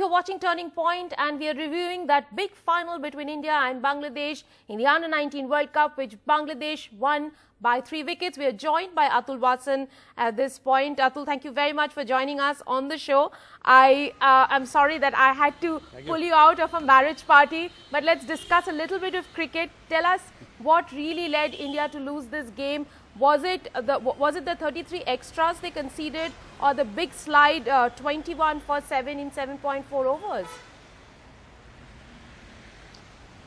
You're watching Turning Point, and we are reviewing that big final between India and Bangladesh in the Under-19 World Cup, which Bangladesh won by 3 wickets. We are joined by Atul Wassan at this point. Atul, thank you very much for joining us on the show. I'm sorry that I had to pull you out of a marriage party, but let's discuss a little bit of cricket. Tell us what really led India to lose this game. Was it the 33 extras they conceded, or the big slide 21 for 7 in 7.4 overs?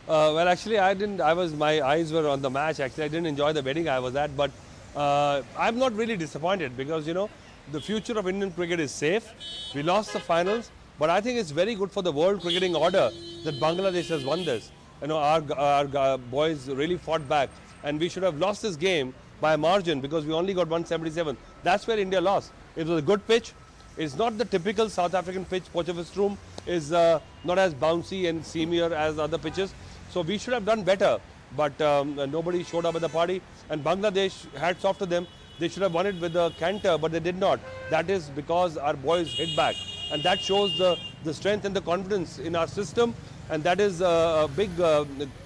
Well, actually, I didn't. My eyes were on the match. Actually, I didn't enjoy the wedding I was at, but I'm not really disappointed because the future of Indian cricket is safe. We lost the finals, but I think it's very good for the world cricketing order that Bangladesh has won this. Our boys really fought back, and we should have lost this game by a margin because we only got 177. That's where India lost. It was a good pitch. It's not the typical South African pitch. Potchefstroom is not as bouncy and seamier as other pitches. So we should have done better, but nobody showed up at the party. And Bangladesh, hats off to them, they should have won it with a canter, but they did not. That is because our boys hit back. And that shows the strength and the confidence in our system. And that is a big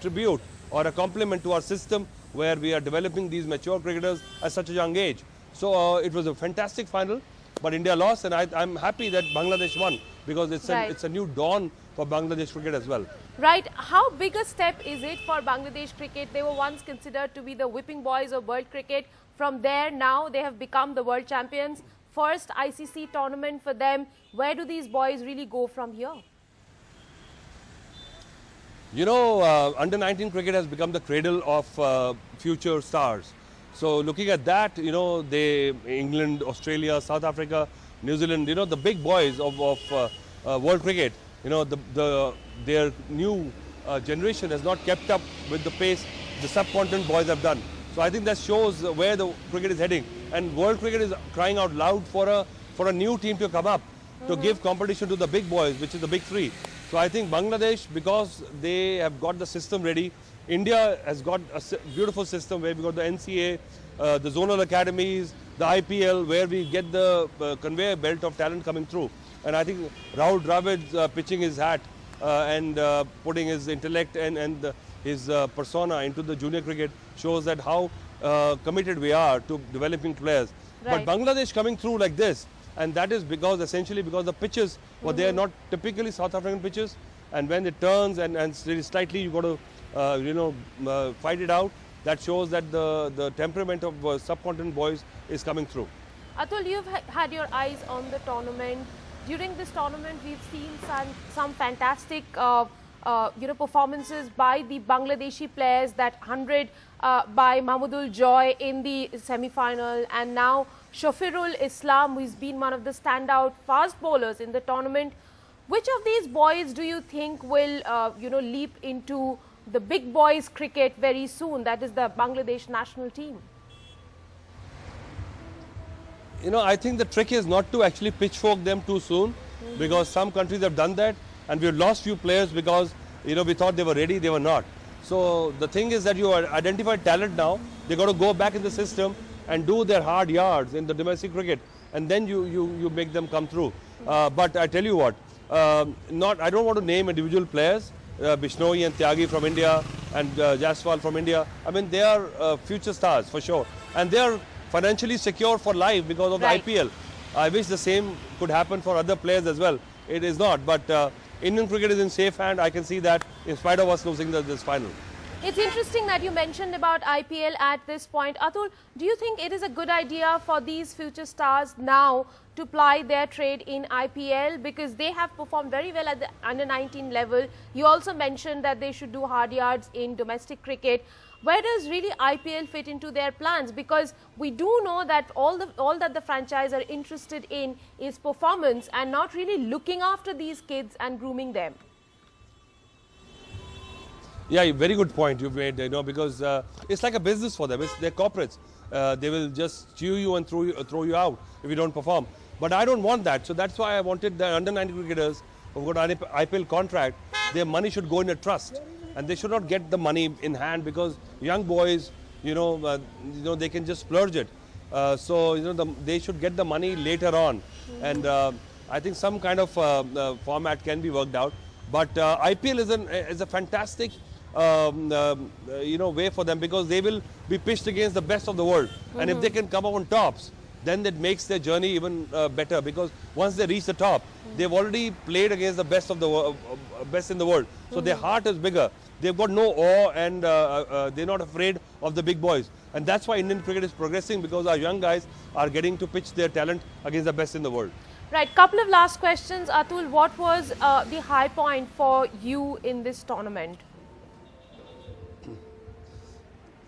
tribute or a compliment to our system, where we are developing these mature cricketers at such a young age. So it was a fantastic final, but India lost, and I'm happy that Bangladesh won because it's a new dawn for Bangladesh cricket as well. Right. How big a step is it for Bangladesh cricket? They were once considered to be the whipping boys of world cricket. From there, now they have become the world champions. First ICC tournament for them. Where do these boys really go from here? Under-19 cricket has become the cradle of future stars. So looking at that, England, Australia, South Africa, New Zealand, the big boys of world cricket, their new generation has not kept up with the pace the subcontinent boys have done. So I think that shows where the cricket is heading. And world cricket is crying out loud for a new team to come up, to give competition to the big boys, which is the big three. So I think Bangladesh, because they have got the system ready, India has got a beautiful system where we got the NCA, the zonal academies, the IPL, where we get the conveyor belt of talent coming through. And I think Rahul Dravid's pitching his hat and putting his intellect and his persona into the junior cricket shows that how committed we are to developing players. Right. But Bangladesh coming through like this, and that is essentially because the pitches, they are not typically South African pitches, and when it turns and really slightly you got to fight it out. That shows that the temperament of subcontinent boys is coming through. Atul, you've had your eyes on the tournament. During this tournament, we've seen some fantastic performances by the Bangladeshi players. That 100 by Mahmudul Joy in the semi-final, and now Shafirul Islam, who's been one of the standout fast bowlers in the tournament. Which of these boys do you think will leap into the big boys cricket very soon? That is the Bangladesh national team. I think the trick is not to actually pitchfork them too soon, because some countries have done that, and we've lost few players because we thought they were ready, they were not. So the thing is that you identified talent now. They got to go back in the system and do their hard yards in the domestic cricket, and then you make them come through. But I tell you what, I don't want to name individual players, Bishnoi and Tyagi from India and Jaiswal from India. I mean, they are future stars for sure, and they are financially secure for life because of the IPL. I wish the same could happen for other players as well. It is not, but Indian cricket is in safe hand. I can see that in spite of us losing this final. It's interesting that you mentioned about IPL at this point. Atul, do you think it is a good idea for these future stars now to ply their trade in IPL, because they have performed very well at the under-19 level? You also mentioned that they should do hard yards in domestic cricket. Where does really IPL fit into their plans? Because we do know that all that the franchise are interested in is performance and not really looking after these kids and grooming them. Yeah, very good point you've made, because it's like a business for them. They're corporates. They will just chew you and throw you out if you don't perform. But I don't want that. So that's why I wanted the under-19 cricketers who've got an IPL contract, their money should go in a trust. And they should not get the money in hand, because young boys, they can just splurge it. They should get the money later on. And I think some kind of format can be worked out. But IPL is a fantastic way for them, because they will be pitched against the best of the world. And if they can come up on tops, then that makes their journey even better, because once they reach the top, they've already played against the best of the best in the world. So their heart is bigger. They've got no awe, and they're not afraid of the big boys. And that's why Indian cricket is progressing, because our young guys are getting to pitch their talent against the best in the world. Right, couple of last questions. Atul, what was the high point for you in this tournament?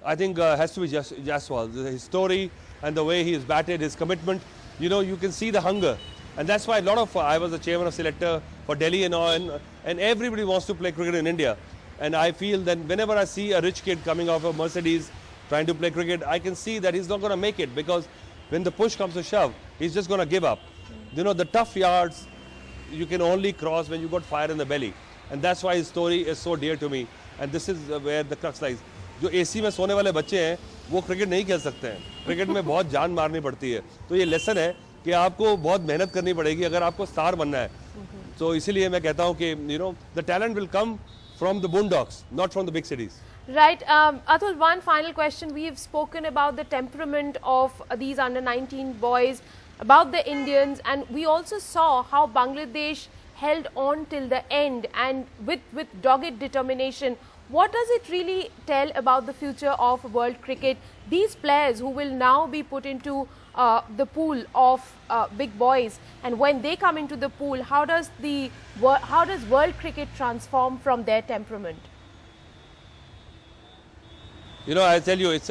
I think has to be Jaiswal. His story and the way he is batted, his commitment. You can see the hunger. And that's why I was the chairman of selector for Delhi and all, and everybody wants to play cricket in India. And I feel that whenever I see a rich kid coming off a Mercedes trying to play cricket, I can see that he's not going to make it, because when the push comes to shove, he's just going to give up. The tough yards you can only cross when you got fire in the belly. And that's why his story is so dear to me. And this is where the crux lies. जो AC में सोने वाले बच्चे हैं वो cricket नहीं खेल सकते हैं. क्रिकेट में बहुत जान मारनी पड़ती है. तो ये लेसन है कि आपको बहुत मेहनत करनी पड़ेगी अगर आपको स्टार बनना है. तो इसीलिए मैं कहता हूँ कि the talent will come from the boondocks, not from the big cities. Right. Atul, one final question. We've spoken about the temperament of these under-19 boys, about the Indians, and we also saw how Bangladesh held on till the end and with dogged determination. What does it really tell about the future of world cricket? These players who will now be put into the pool of big boys, and when they come into the pool, how does world cricket transform from their temperament? I tell you, it's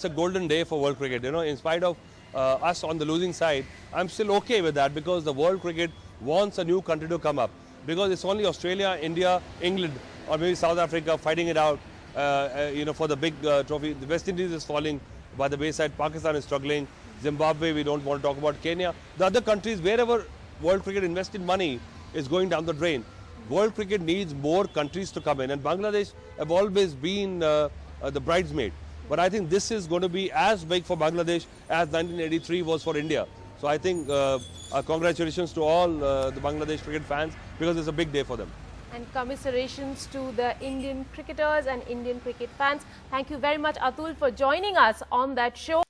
a golden day for world cricket. In spite of us on the losing side, I'm still okay with that, because the world cricket wants a new country to come up, because it's only Australia, India, England, or maybe South Africa fighting it out, for the big trophy. The West Indies is falling by the wayside. Pakistan is struggling. Zimbabwe, we don't want to talk about. Kenya. The other countries, wherever world cricket invested money, is going down the drain. World cricket needs more countries to come in, and Bangladesh have always been the bridesmaid. But I think this is going to be as big for Bangladesh as 1983 was for India. So I think congratulations to all the Bangladesh cricket fans, because it's a big day for them. And commiserations to the Indian cricketers and Indian cricket fans. Thank you very much, Atul, for joining us on that show.